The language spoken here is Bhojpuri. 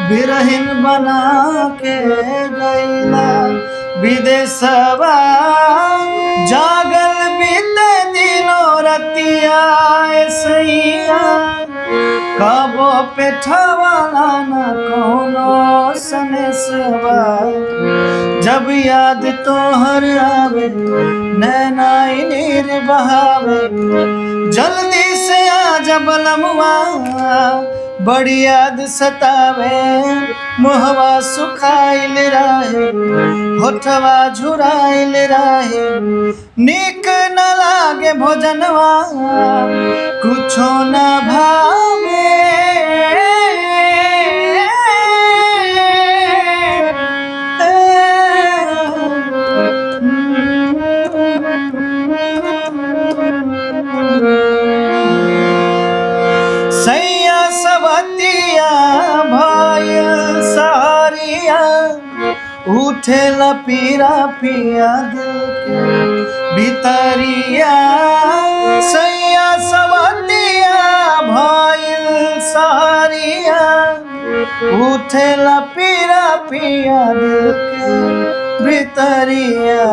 बिरहिन बना के गईला विदेशवा। जागल बीते दिनों रतिया सैया, कबो पेठवाला न कोनो सनेसवा। जब याद तोहर आवे नैनाई नीर बहावे, जल्दी से आ जा बलमुआ बड़ी याद सतावे। मुहवा सुखाइल रहे होठवा झुराइल रहे, नीक न लागे भोजनवा कुछो न भावे। सैया सवतिया भाई सारिया, उठे लपीरा पिया दिल के भितरिया। सैया सवतिया भाई सारिया, उठे लपीरा पिया दिल के भितरिया।